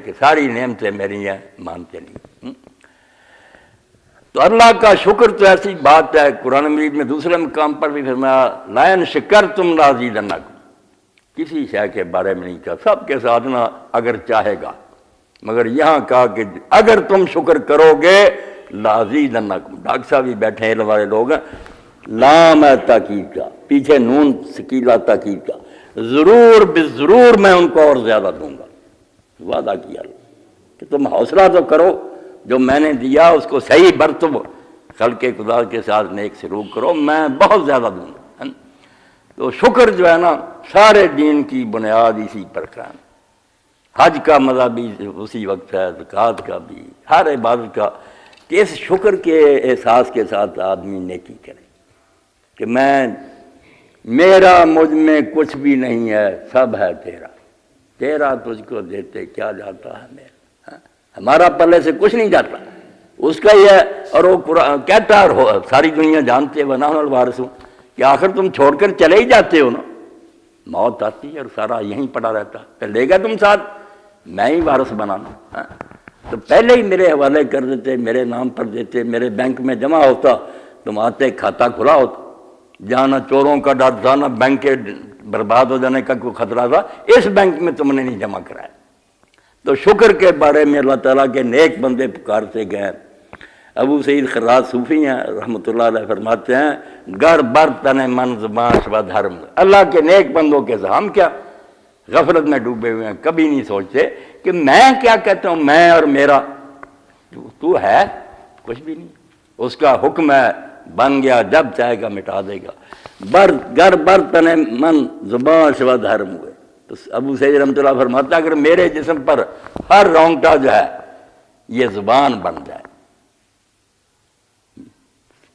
کہ ساری نعمتیں میری ہیں، مانتے نہیں۔ تو اللہ کا شکر تو ایسی بات ہے، قرآن مجید میں دوسرے مقام پر بھی فرمایا لئن شکرتم لازیدنکم، کسی شے کے بارے میں نہیں کہا، سب کے ساتھ نہ اگر چاہے گا، مگر یہاں کہا کہ اگر تم شکر کرو گے لازیدنکم۔ ڈاکٹر صاحب بھی بیٹھے ہیں، علم والے لوگ ہیں، لام ہے تاکید کا، پیچھے نون سکیلا تاکید کا، ضرور بالضرور میں ان کو اور زیادہ دوں گا۔ وعدہ کیا کہ تم حوصلہ تو کرو، جو میں نے دیا اس کو صحیح برتو، خلق خدا کے ساتھ نیک سلوک کرو، میں بہت زیادہ دوں گا۔ تو شکر جو ہے نا سارے دین کی بنیاد اسی پر قائم۔ حج کا مزہ بھی اسی وقت ہے، زکوٰۃ کا بھی، ہر عبادت کا، کہ اس شکر کے احساس کے ساتھ آدمی نیکی کرے کہ میرا مجھ میں کچھ بھی نہیں ہے، سب ہے تیرا، تیرا تجھ کو دیتے کیا جاتا ہے میرا، ہمارا پلے سے کچھ نہیں جاتا، اس کا یہ ہے۔ اور وہ قرآن کہتا ہے، ساری دنیا جانتے ہیں وَنَحْنُ الْوَارِثُونَ، کہ آخر تم چھوڑ کر چلے ہی جاتے ہو نا، موت آتی ہے اور سارا یہیں پڑا رہتا، پھر لے گا تم ساتھ، میں ہی وارث بنانا۔ تو پہلے ہی میرے حوالے کر دیتے، میرے نام پر دیتے، میرے بینک میں جمع ہوتا، تم آتے کھاتا کھلا ہوتا، جانا چوروں کا ڈر تھا، نہ بینک کے برباد ہو جانے کا کوئی خطرہ تھا، اس بینک میں تم نے نہیں جمع کرایا۔ تو شکر کے بارے میں اللہ تعالیٰ کے نیک بندے پکارتے گئے۔ ابو سعید خراج صوفی ہیں رحمۃ اللہ علیہ، فرماتے ہیں گر بر تن من زبان شبہ دھرم، اللہ کے نیک بندوں کے ساتھ ہم کیا غفلت میں ڈوبے ہوئے ہیں، کبھی نہیں سوچتے کہ میں کیا کہتا ہوں، میں اور میرا، تو ہے کچھ بھی نہیں، اس کا حکم ہے، بن گیا، جب چاہے گا مٹا دے گا۔ گر بر تن من زبان شبہ دھرم ہوئے۔ تو ابو سعید رحمۃ اللہ فرماتا ہے اگر میرے جسم پر ہر رونگٹا جو ہے یہ زبان بن جائے،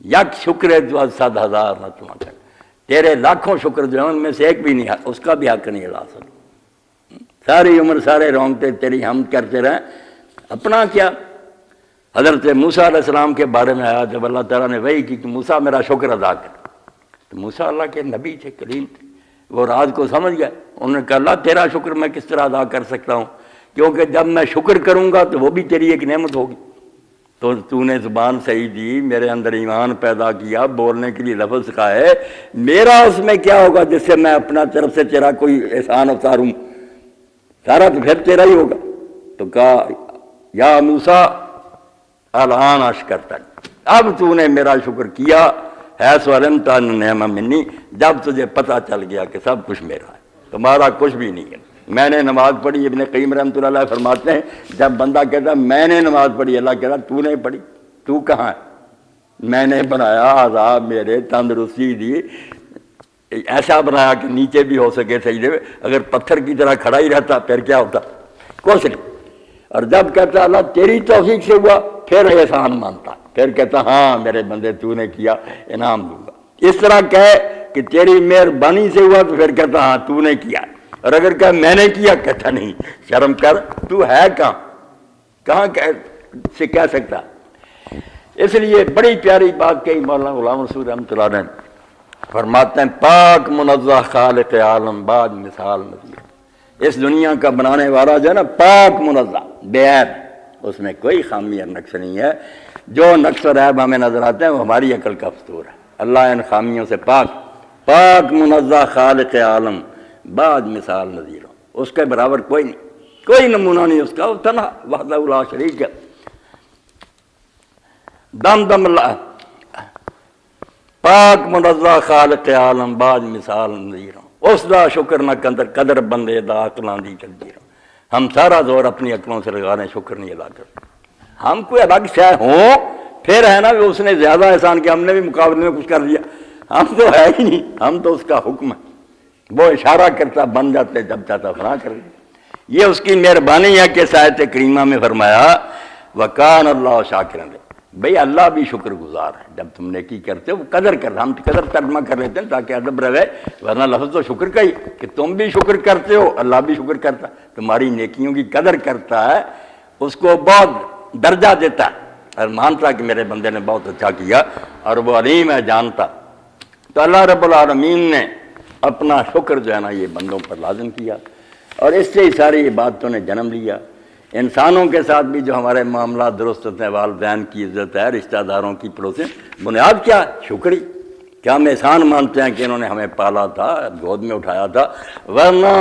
یک شکر ہے جو 100,000 نہ تمہاں کر، تیرے لاکھوں شکر جو ہیں ان میں سے ایک بھی نہیں ہے، اس کا بھی حق نہیں ادا سکتا، ساری عمر سارے رونگٹے تیری ہم کرتے رہیں، اپنا کیا۔ حضرت موسیٰ علیہ السلام کے بارے میں آیا جب اللہ تعالیٰ نے وحی کی کہ موسیٰ میرا شکر ادا کر، تو موسیٰ اللہ کے نبی تھے، کلیم تھے، وہ راز کو سمجھ گئے، انہوں نے کہا اللہ تیرا شکر میں کس طرح ادا کر سکتا ہوں، کیونکہ جب میں شکر کروں گا تو وہ بھی تیری ایک نعمت ہوگی، تو نے زبان صحیح دی، میرے اندر ایمان پیدا کیا، بولنے کے لیے لفظ سکھائے، میرا اس میں کیا ہوگا جس سے میں اپنا طرف سے تیرا کوئی احسان اتاروں، سارا تو پھر تیرا ہی ہوگا۔ تو کہا یا موسیٰ الآن اشکرتنی، اب تو نے میرا شکر کیا، حیث علمت ان نعمہ منی، جب تجھے پتہ چل گیا کہ سب کچھ میرا ہے، تمہارا کچھ بھی نہیں ہے۔ میں نے نماز پڑھی، ابن قیم رحمۃ اللہ علیہ فرماتے ہیں جب بندہ کہتا میں نے نماز پڑھی، اللہ کہتا تو نے پڑھی، تو کہاں ہے، میں نے بنایا، عذاب میرے، تندرستی دی، ایسا بنایا کہ نیچے بھی ہو سکے سجدے میں، اگر پتھر کی طرح کھڑا ہی رہتا پھر کیا ہوتا، کچھ نہیں۔ اور جب کہتا اللہ تیری توفیق سے ہوا، پھر احسان مانتا، پھر کہتا ہاں میرے بندے تو نے کیا، انعام دوں گا۔ اس طرح کہے کہ تیری مہربانی سے ہوا تو پھر کہتا ہاں تو نے کیا، اور اگر کہ میں نے کیا کہتا نہیں، شرم کر، تو ہے کہاں سے کہہ سکتا۔ اس لیے بڑی پیاری بات کہی مولانا غلام رسول رحمۃ اللہ علیہ، فرماتے ہیں پاک منزہ خالق عالم بعد مثال نظیر، اس دنیا کا بنانے والا جو ہے نا پاک منزہ بے عیب، اس میں کوئی خامی اور نقص نہیں ہے، جو نقص اور عیب ہمیں نظر آتے ہیں وہ ہماری عقل کا فطور ہے، اللہ ان خامیوں سے پاک منزہ خالق عالم بعد مثال نظیر، اس کے برابر کوئی نہیں، کوئی نمونہ نہیں اس کا، وہ تنہا وحدہ لا شریک ہے، دم دم اللہ پاک منزہ خالق عالم بعد مثال نظیر، اس دا شکر نہ قدر بندے دا عقلاں دی تقدیر، ہم سارا زور اپنی عقلوں سے لگا رہے ہیں، شکر نہیں ادا کرتے، ہم کوئی الگ شے ہوں پھر ہے نا اس نے زیادہ احسان کیا، ہم نے بھی مقابلے میں کچھ کر دیا، ہم تو ہے ہی نہیں، ہم تو اس کا حکم ہے، وہ اشارہ کرتا بن جاتے، جب چاہتا فنا کر دیا، یہ اس کی مہربانی ہے کہ اس آیت کریمہ میں فرمایا وَكَانَ اللَّهُ شَاكِرًا، بھئی اللہ بھی شکر گزار ہے، جب تم نیکی کرتے ہو قدر کر، ہم قدر ترجمہ کر لیتے ہیں تاکہ ادب رہے، ورنہ لفظ تو شکر کا ہی کہ تم بھی شکر کرتے ہو، اللہ بھی شکر کرتا، تمہاری نیکیوں کی قدر کرتا ہے، اس کو بہت درجہ دیتا ہے اور مانتا کہ میرے بندے نے بہت اچھا کیا، اور وہ علیم ہے، جانتا۔ تو اللہ رب العالمین نے اپنا شکر جو ہے نا یہ بندوں پر لازم کیا، اور اس سے ہی ساری عبادتوں نے جنم لیا۔ انسانوں کے ساتھ بھی جو ہمارے معاملات درست ہوتے ہیں، والدین کی عزت ہے، رشتہ داروں کی پڑوسی، بنیاد کیا؟ شکری. کیا ہم احسان مانتے ہیں کہ انہوں نے ہمیں پالا تھا، گود میں اٹھایا تھا؟ ورنہ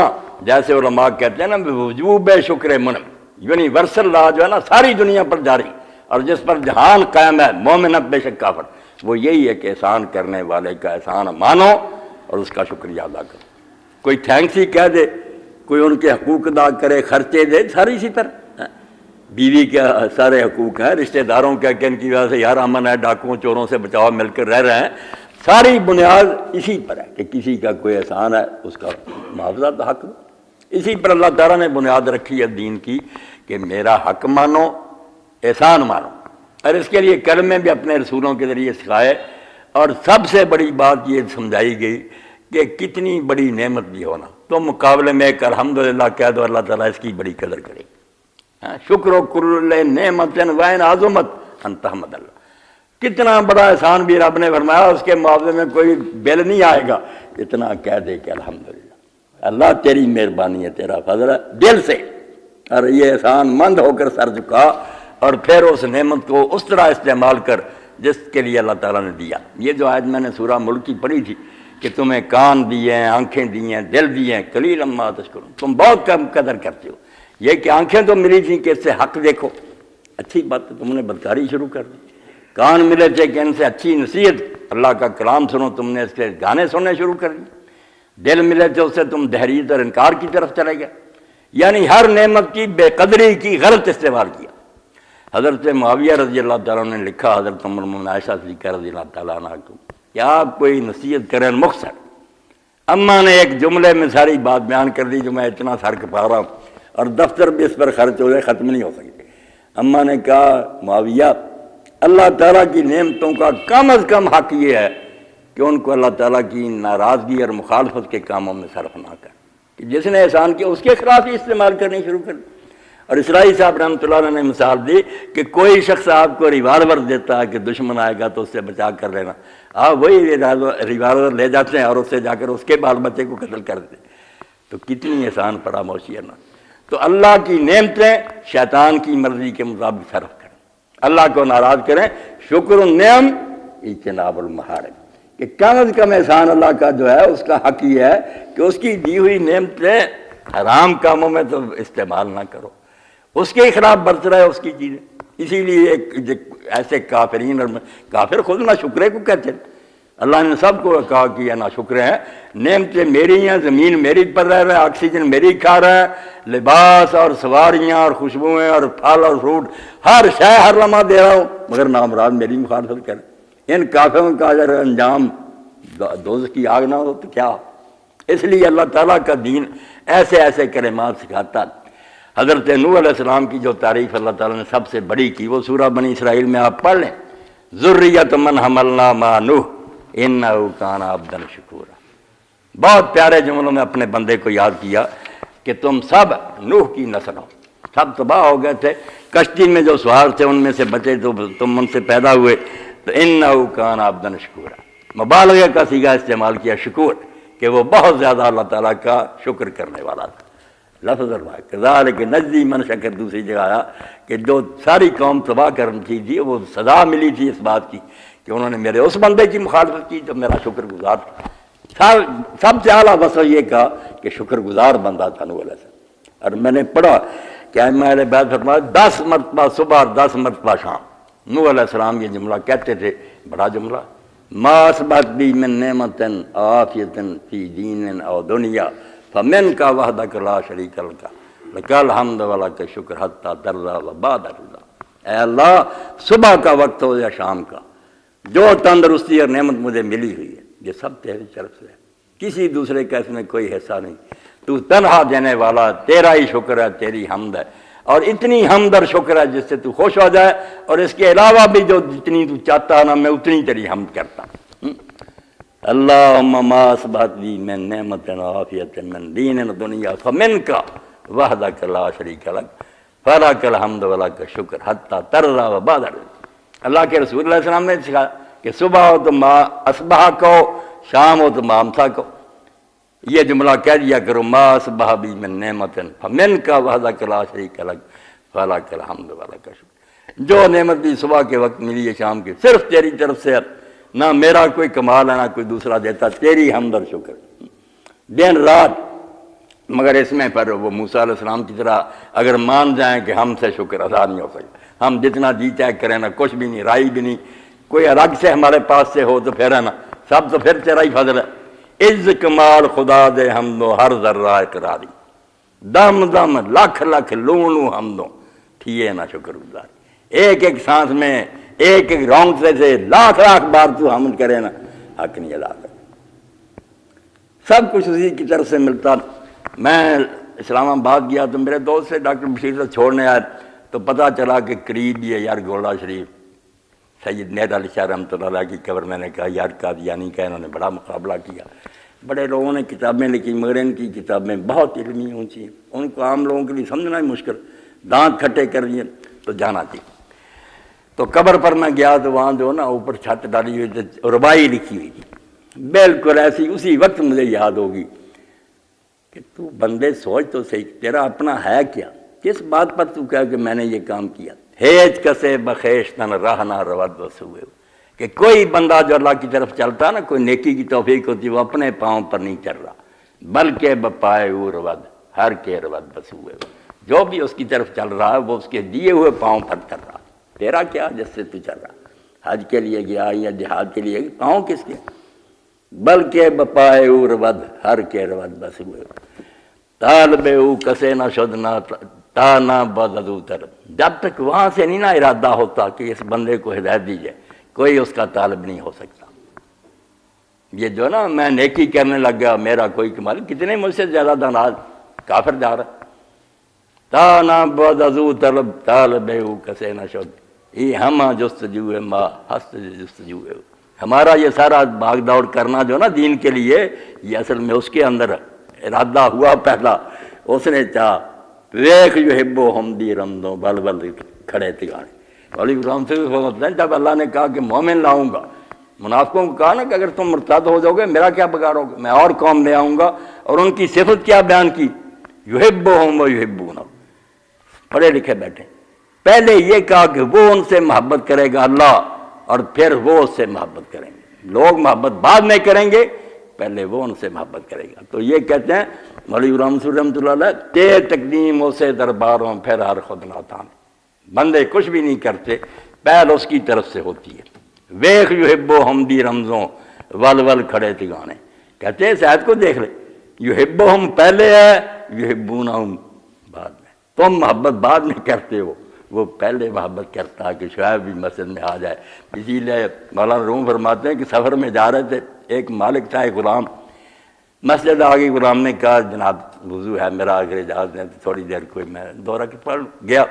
جیسے علماء کہتے ہیں نا، وجوب شکر منم، یونیورسل لا جو ہے نا ساری دنیا پر جاری، اور جس پر جہان قائم ہے، مومن اب بے شک کافر، وہ یہی ہے کہ احسان کرنے والے کا احسان مانو اور اس کا شکریہ ادا کرو. کوئی تھینکس ہی کہہ دے، کوئی ان کے حقوق ادا کرے، خرچے دے، ساری اسی پر. بیوی کے سارے حقوق ہیں، رشتہ داروں کے کہ ان کی وجہ سے یار امن ہے، ڈاکوؤں چوروں سے بچاؤ، مل کر رہ رہے ہیں، ساری بنیاد اسی پر ہے کہ کسی کا کوئی احسان ہے اس کا معاوضہ تو حق دو. اسی پر اللہ تعالیٰ نے بنیاد رکھی ہے دین کی کہ میرا حق مانو، احسان مانو، اور اس کے لیے کلمے بھی اپنے رسولوں کے ذریعے سکھائے. اور سب سے بڑی بات یہ سمجھائی گئی کہ کتنی بڑی نعمت بھی ہونا، تو مقابلے میں ایک الحمدللہ کہہ دو، اللہ تعالیٰ اس کی بڑی قدر کرے. شکر و کل نعمت وین عظمت ان تحمد اللہ. کتنا بڑا احسان بھی رب نے فرمایا، اس کے معاوضے میں کوئی بل نہیں آئے گا، اتنا کہہ دے کہ الحمدللہ اللہ تیری مہربانی ہے، تیرا فضل ہے، دل سے. اور یہ احسان مند ہو کر سر جھکا اور پھر اس نعمت کو اس طرح استعمال کر جس کے لیے اللہ تعالیٰ نے دیا. یہ جو آیت میں نے سورہ ملک کی پڑھی تھی کہ تمہیں کان دیے ہیں، آنکھیں دی ہیں، دل دیے ہیں، قلیلا ما تشکرون، تم بہت کم قدر کرتے ہو. یہ کہ آنکھیں تو ملی تھیں کہ اس سے حق دیکھو، اچھی بات ہے، تم نے بدکاری شروع کر دی. کان ملے تھے کہ ان سے اچھی نصیحت، اللہ کا کلام سنو، تم نے اس کے گانے سننے شروع کر دی. دل ملے تھے اس سے تم دہریت اور انکار کی طرف چلے گئے. یعنی ہر نعمت کی بے قدری کی غلط استعمال کیا. حضرت معاویہ رضی اللہ تعالیٰ نے لکھا حضرت اmmul عائشہ صدیقہ رضی اللہ تعالیٰ عنہ کو کہ آپ کوئی نصیحت کریں مختصر. اماں نے ایک جملے میں ساری بات بیان کر دی جو میں اتنا سر کھپا رہا ہوں اور دفتر بھی اس پر خرچ ہو جائے، ختم نہیں ہو سکتے. اماں نے کہا معاویہ، اللہ تعالیٰ کی نعمتوں کا کم از کم حق یہ ہے کہ ان کو اللہ تعالیٰ کی ناراضگی اور مخالفت کے کاموں میں صرف نہ کر، کہ جس نے احسان کیا اس کے خلاف ہی استعمال کرنی شروع کر دی. اور اسرائیل صاحب رحمۃ اللہ علیہ نے مثال دی کہ کوئی شخص آپ کو ریوالور دیتا ہے کہ دشمن آئے گا تو اس سے بچا کر لینا، آپ وہی ریوالور لے جاتے ہیں اور اس سے جا کر اس کے بال بچے کو قتل کر دیتے. تو کتنی احسان فراموشی ہے نا. تو اللہ کی نعمتیں شیطان کی مرضی کے مطابق صرف کریں، اللہ کو ناراض کریں. شکر النعم اجتناب المحارم، کہ کم از کم احسان اللہ کا جو ہے اس کا حق یہ ہے کہ اس کی دی ہوئی نعمتیں حرام کاموں میں تو استعمال نہ کرو، اس کے خلاف برت رہے اس کی چیزیں. اسی لیے ایسے کافرین، اور کافر خود نہ شکرے کو کہتے ہیں. اللہ نے سب کو کہا کہ یہ نہ شکرے ہیں، نعمتیں میری ہیں، زمین میری پر رہ رہا ہے، آکسیجن میری کھا رہا ہے، لباس اور سواریاں اور خوشبوئیں اور پھل اور فروٹ ہر شے ہر لمحہ دے رہا ہوں، مگر نامراد میری مخالفت کریں. ان کافروں کا اگر انجام دوزخ کی آگ نہ ہو تو کیا. اس لیے اللہ تعالیٰ کا دین ایسے ایسے کلمات سکھاتا. حضرت نوح علیہ السلام کی جو تعریف اللہ تعالیٰ نے سب سے بڑی کی وہ سورہ بنی اسرائیل میں آپ پڑھ لیں، ذریۃ من حملنا مع نوح انہ کان عبدا شکورا. بہت پیارے جملوں میں اپنے بندے کو یاد کیا کہ تم سب نوح کی نسل ہو، سب تباہ ہو گئے تھے، کشتی میں جو سوار تھے ان میں سے بچے تو تم ان سے پیدا ہوئے. تو انہ کان عبدا شکورا، مبالغہ کا صیغہ استعمال کیا شکور، کہ وہ بہت زیادہ اللہ تعالیٰ کا شکر کرنے والا تھا. لفظ کذالک نجزی من شکر. دوسری جگہ آیا کہ جو ساری قوم تباہ کرنی تھی وہ سزا ملی تھی اس بات کی کہ انہوں نے میرے اس بندے کی مخالفت کی جو میرا شکر گزار تھا. سب سے اعلیٰ وصف یہ کہا کہ شکر گزار بندہ تھا نوح علیہ السلام. اور میں نے پڑھا کہ ائمہ اہل بیت فرمایا 10 مرتبہ صبح اور 10 مرتبہ شام نوح علیہ السلام یہ جملہ کہتے تھے. بڑا جملہ، ما اصبحت بی من نعمت عافیۃ فی دین او دنیا فمن کا وحدک لا شریک لک لک الحمد ولک شکر حتی ترضی وبعد رضا. اے اللہ، صبح کا وقت ہو یا شام کا، جو تندرستی اور نعمت مجھے ملی ہوئی ہے یہ سب تیری طرف سے ہے، کسی دوسرے کا اس میں کوئی حصہ نہیں. تو تنہا دینے والا، تیرا ہی شکر ہے، تیری حمد ہے، اور اتنی حمد اور شکر ہے جس سے تو خوش ہو جائے، اور اس کے علاوہ بھی جو جتنی تو چاہتا ہے نا میں اتنی تیری حمد کرتا ہوں. اللہم ما اصبحت بی من نعمت عافیۃ من دین و دنیا فمنک وحدک لا شریک لک فلک الحمد ولک شکر حتی ترضی وبعد رضا. اللہ کے رسول علیہ السلام نے سکھایا کہ صبح ہو تو ما اصبح کہو، شام ہو تو ما امسا کہو. یہ جملہ کہہ دیا کرو، ما اصبح بی من نعمت فمنک وحدک لا شریک لک والا کا الحمد والا کا شکر، جو نعمت بھی صبح کے وقت ملی ہے شام کی صرف تیری طرف سے، نہ میرا کوئی کمال ہے نہ کوئی دوسرا دیتا، تیری حمد اور شکر دن رات۔ مگر اس میں پر وہ موسیٰ علیہ السلام کی طرح اگر مان جائیں کہ ہم سے شکر ادا نہیں ہو سکتا، ہم جتنا جی چاہے کریں نا، کچھ بھی نہیں، رائی بھی نہیں، کوئی الگ سے ہمارے پاس سے ہو تو پھر ہے نا، سب تو پھر تیرا ہی فضل ہے۔ عز کمال خدا دے حمدو ہر ذرہ اقراری، دم دم لکھ لکھ لوں لوں حمدوں تھیے نہ شکر گزار۔ ایک ایک سانس میں ایک ایک رونگٹے سے لاکھ لاکھ بار تو حمد کرے نا، حق نہیں ادا کر، سب کچھ اسی کی طرف سے ملتا۔ میں اسلام آباد گیا تو میرے دوست سے ڈاکٹر بشیر سے چھوڑنے آیا تو پتہ چلا کہ قریب ہی ہے یار گولڑا شریف، سید نیت علی شاہ رحمۃ اللہ علیہ کی قبر۔ میں نے کہا یار قادیانی کا انہوں نے بڑا مقابلہ کیا، بڑے لوگوں نے کتابیں لکھی مگر ان کی کتابیں بہت علمی اونچی ہیں، ان کو عام لوگوں کے لیے سمجھنا ہی مشکل، دانت کھٹے کر دیے تو جانا تھی۔ تو قبر پر میں گیا تو وہاں جو نا اوپر چھت ڈالی ہوئی تھی، ربائی لکھی ہوئی تھی بالکل ایسی، اسی وقت مجھے یاد ہوگی کہ تو بندے سوچ تو صحیح، تیرا اپنا ہے کیا، کس بات پر تو کہا کہ میں نے یہ کام کیا۔ ہیج کسے بخیشتن راہ نہ رود وسوئے، کہ کوئی بندہ جو اللہ کی طرف چلتا نا، کوئی نیکی کی توفیق ہوتی، وہ اپنے پاؤں پر نہیں چل رہا، بلکہ بپائے او رود ہر کے رود بسوئے، جو بھی اس کی طرف چل رہا ہے وہ اس کے دیے ہوئے پاؤں پر چل رہا۔ تیرا کیا جس سے تو چل رہا، حج کے لیے گیا یا جہاد کے لیے، پاؤں کس کے، بلکہ بپائے او رود ہر کے رود بسوئے، طالب او کسے نہ شد نہ تا نہ بددو تر، جب تک وہاں سے نہیں نا ارادہ ہوتا کہ اس بندے کو ہدایت دی جائے، کوئی اس کا طالب نہیں ہو سکتا۔ یہ جو نا میں نیکی کرنے لگ گیا میرا کوئی کمال، کتنے مجھ سے زیادہ داناز کافر جا رہا، تا نہ بددو طلب طالب او کسے نہ شد، یہ ہما جستجو ما ہست جستجو، ہمارا یہ سارا بھاگ دوڑ کرنا جو نا دین کے لیے، یہ اصل میں اس کے اندر ارادہ ہوا پہلا، اس نے چاہ ویخ یحبو حمدی رمضوں بل بل کھڑے تگانے والی رام سے ہوتا ہے۔ جب اللہ نے کہا کہ مومن لاؤں گا، منافقوں کو کہا نا کہ اگر تم مرتد ہو جاؤ گے میرا کیا بگاڑو گے، میں اور قوم لے آؤں گا، اور ان کی صفت کیا بیان کی، یحبہم و یحبونہ، پڑھے لکھے بیٹھے، پہلے یہ کہا کہ وہ ان سے محبت کرے گا اللہ، اور پھر وہ اس سے محبت کریں گے، لوگ محبت بعد میں کریں گے، پہلے وہ ان سے محبت کرے گا۔ تو یہ کہتے ہیں مولوی رحمۃ اللہ علیہ، تے تقدیم اسے درباروں پھر ہر خود ناتان، بندے کچھ بھی نہیں کرتے، پہل اس کی طرف سے ہوتی ہے۔ ویخ یحبو حمدی رمضوں ول ول کھڑے تگانے، کہتے ہیں شاید کو دیکھ لے، یحبہم پہلے ہے، یحبونہم بعد میں، تم محبت بعد میں کرتے ہو، وہ پہلے محبت کرتا ہے کہ شاید بھی مسجد میں آ جائے۔ اسی لیے مولانا روم فرماتے ہیں کہ سفر میں جا رہے تھے، ایک مالک تھا ایک غلام، مسجد آ گئی، غلام نے کہا جناب وضو ہے میرا، اگر اجازت ہے تو تھوڑی دیر کوئی میں 2 رکعت پڑھ گیا،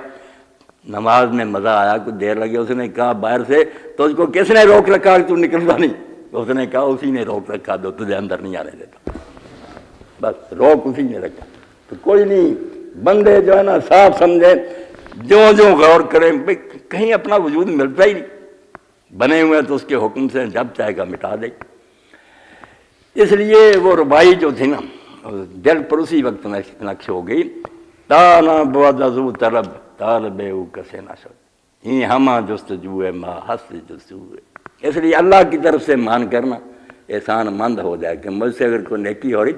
نماز میں مزہ آیا، کچھ دیر لگی، اس نے کہا باہر سے تو اس کو کس نے روک رکھا کہ تو نکلتا نہیں، اس نے کہا اسی نے روک رکھا جو تجھے اندر نہیں آنے دیتا، بس روک اسی نے رکھا۔ تو کوئی نہیں، بندے جو ہے نا صاف سمجھے، جو غور کریں، کہیں اپنا وجود ملتا ہی نہیں، بنے ہوئے تو اس کے حکم سے جب چاہے گا مٹا دے۔ اس لیے وہ ربائی جو تھی نا دل پر اسی وقت نقش ہو گئی، تا نہ بددو طلب طالب او کسے نہ شد، یہ ہما جستجو ما ہست جستجو۔ اس لیے اللہ کی طرف سے مان کرنا احسان مند ہو جائے کہ مجھ سے اگر کوئی نیکی ہو رہی